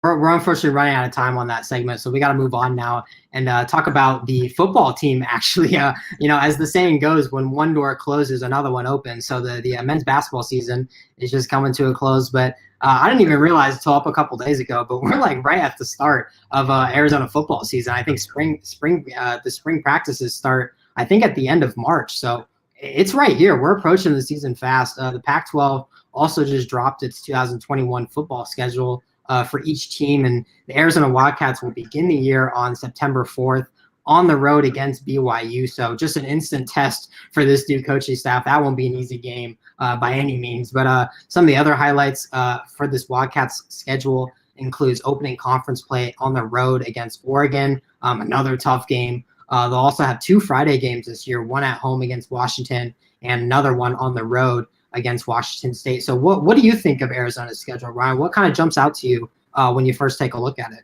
We're unfortunately running out of time on that segment, so we got to move on now and talk about the football team. Actually, as the saying goes, when one door closes, another one opens. So the men's basketball season is just coming to a close. But I didn't even realize until up a couple days ago, but we're like right at the start of Arizona football season. I think the spring practices start, I think, at the end of March. So it's right here. We're approaching the season fast. The Pac-12 also just dropped its 2021 football schedule for each team. And the Arizona Wildcats will begin the year on September 4th on the road against BYU. So just an instant test for this new coaching staff. That won't be an easy game by any means. But some of the other highlights for this Wildcats schedule includes opening conference play on the road against Oregon, another tough game. They'll also have 2 Friday games this year, one at home against Washington and another one on the road against Washington State. So what do you think of Arizona's schedule, Ryan? What kind of jumps out to you when you first take a look at it?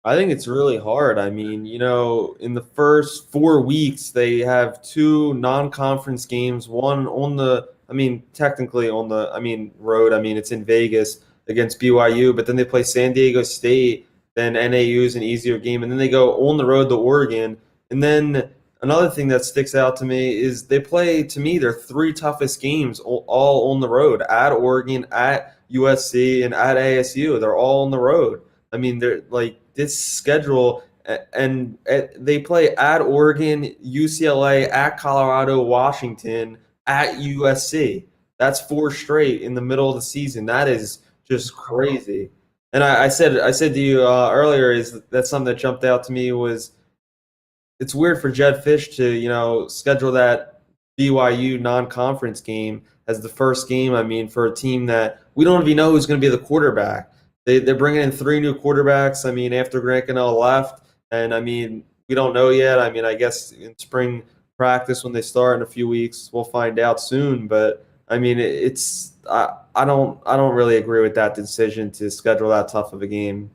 I think it's really hard. I mean, in the first 4 weeks, they have 2 non-conference games, one on the, technically on the, road. It's in Vegas against BYU, but then they play San Diego State, then NAU is an easier game, and then they go on the road to Oregon. And then another thing that sticks out to me is they play, to me, their 3 toughest games all on the road, at Oregon, at USC, and at ASU. They're all on the road. They're like this schedule, and they play at Oregon, UCLA, at Colorado, Washington, at USC. That's 4 straight in the middle of the season. That is just crazy. And I said to you earlier, is that something that jumped out to me was, it's weird for Jedd Fisch to, schedule that BYU non-conference game as the first game, for a team that we don't even know who's going to be the quarterback. They're bringing in 3 new quarterbacks, after Grant Cannell left. And, we don't know yet. I guess in spring practice when they start in a few weeks, we'll find out soon. But, I don't really agree with that decision to schedule that tough of a game.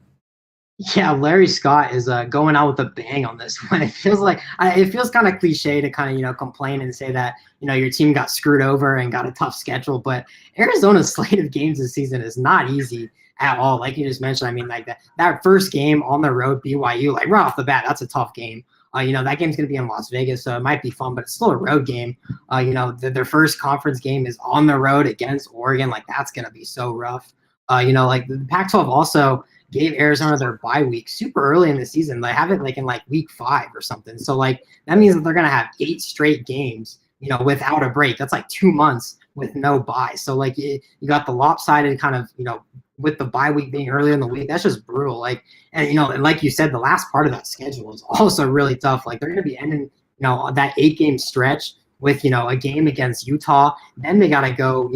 Yeah, Larry Scott is going out with a bang on this one. It feels kind of cliche to kind of complain and say that your team got screwed over and got a tough schedule, but Arizona's slate of games this season is not easy at all. Like you just mentioned, that first game on the road, BYU, like right off the bat, that's a tough game. That game's going to be in Las Vegas, so it might be fun, but it's still a road game. Their first conference game is on the road against Oregon. Like that's going to be so rough. Like the Pac-12 also gave Arizona their bye week super early in the season. They have it in week 5 or something. So that means that they're going to have 8 straight games, without a break. That's 2 months with no bye. So you got the lopsided kind of, with the bye week being earlier in the week, that's just brutal. And like you said, the last part of that schedule is also really tough. They're going to be ending, that 8-game stretch with, a game against Utah. Then they got to go,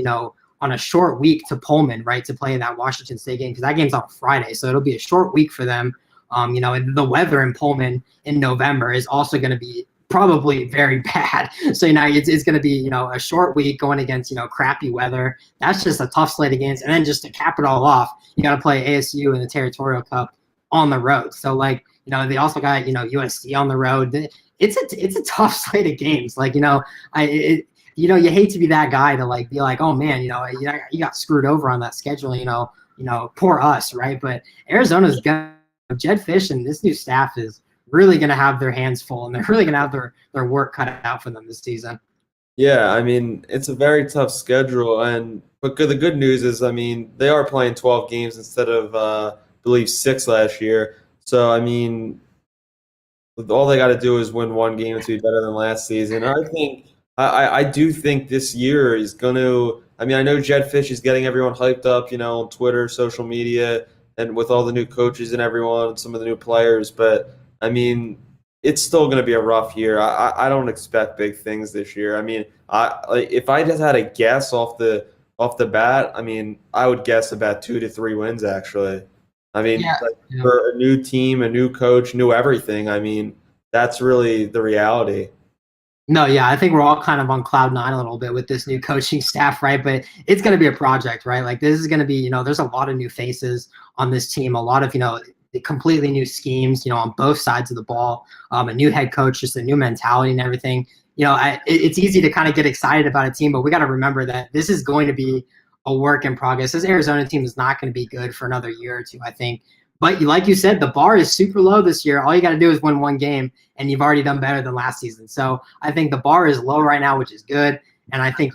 on a short week to Pullman, right, to play in that Washington State game, because that game's on Friday. So it'll be a short week for them. And the weather in Pullman in November is also going to be probably very bad. So, it's going to be, a short week going against, crappy weather. That's just a tough slate of games. And then just to cap it all off, you got to play ASU in the Territorial Cup on the road. So, they also got, USC on the road. It's a tough slate of games. You hate to be that guy to be like, oh man, you got screwed over on that schedule, poor us, right? But Arizona's got Jedd Fisch, and this new staff is really going to have their hands full, and they're really going to have their work cut out for them this season. Yeah, it's a very tough schedule, but the good news is, they are playing 12 games instead of, I believe, 6 last year. So, all they got to do is win 1 game to be better than last season. I do think this year is going to – I know Jedd Fisch is getting everyone hyped up, on Twitter, social media, and with all the new coaches and everyone, some of the new players. But, it's still going to be a rough year. I don't expect big things this year. If I just had a guess off the bat, I would guess about 2 to 3 wins, actually. For a new team, a new coach, new everything, that's really the reality. No, yeah, I think we're all kind of on cloud 9 a little bit with this new coaching staff, right? But it's going to be a project, right? This is going to be, there's a lot of new faces on this team, a lot of, completely new schemes, on both sides of the ball, a new head coach, just a new mentality and everything. It's easy to kind of get excited about a team, but we got to remember that this is going to be a work in progress. This Arizona team is not going to be good for another year or two, I think. But like you said, the bar is super low this year. All you got to do is win one game, and you've already done better than last season. So I think the bar is low right now, which is good. And I think,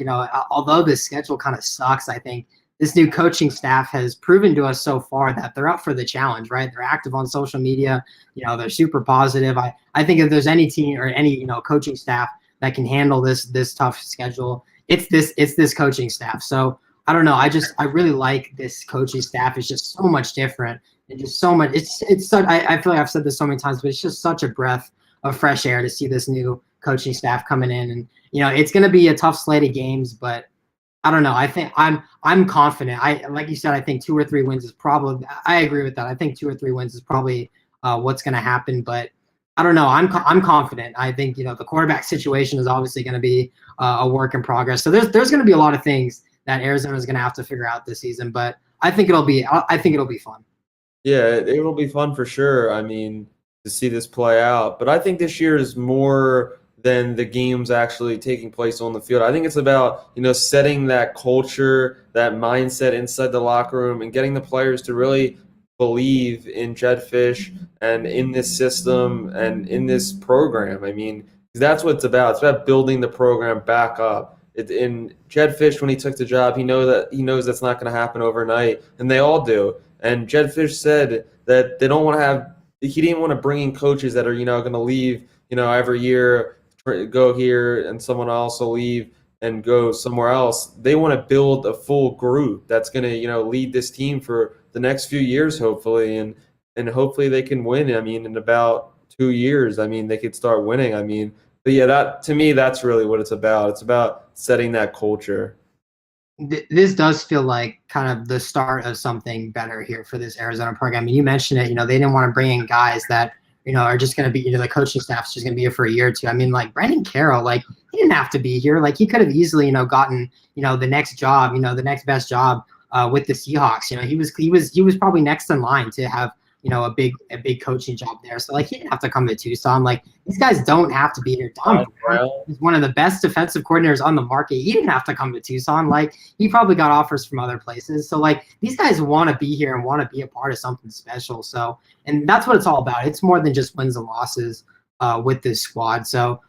although this schedule kind of sucks, I think this new coaching staff has proven to us so far that they're up for the challenge, right? They're active on social media. They're super positive. I think if there's any team or any, coaching staff that can handle this tough schedule, it's this coaching staff. So I don't know. I really like this coaching staff. It's just so much different and just so much. It's such. I feel like I've said this so many times, but it's just such a breath of fresh air to see this new coaching staff coming in. And it's going to be a tough slate of games, but I don't know. I think I'm confident. Like you said, I think 2 or 3 wins is probably. I agree with that. I think 2 or 3 wins is probably what's going to happen. But I don't know. I'm confident. I think the quarterback situation is obviously going to be a work in progress. So there's going to be a lot of things that Arizona is going to have to figure out this season. But I think it'll be fun. Yeah, it will be fun for sure. I mean, to see this play out. But I think this year is more than the games actually taking place on the field. I think it's about, setting that culture, that mindset inside the locker room and getting the players to really believe in Jedd Fisch and in this system and in this program. I mean, that's what it's about. It's about building the program back up. In Jedd Fisch, when he took the job, he knows that's not going to happen overnight, and they all do. And Jedd Fisch said that they don't want to have – he didn't want to bring in coaches that are, going to leave, every year – go here and someone else will leave and go somewhere else. They want to build a full group that's going to, lead this team for the next few years, hopefully, and hopefully they can win. I mean, in about 2 years, I mean, they could start winning. I mean, but yeah, that to me, that's really what it's about. It's about setting that culture. This does feel like kind of the start of something better here for this Arizona program. I mean, you mentioned it, they didn't want to bring in guys that are just going to be, the coaching staff's just going to be here for a year or two. I mean, like Brandon Carroll, like he didn't have to be here. Like he could have easily, gotten, the next job, the next best job with the Seahawks. He was probably next in line to have, a big coaching job there. So like he didn't have to come to Tucson. Like these guys don't have to be here. Don Brown is one of the best defensive coordinators on the market. He didn't have to come to Tucson. Like he probably got offers from other places. So like these guys want to be here and want to be a part of something special. So, and that's what it's all about. It's more than just wins and losses with this squad. So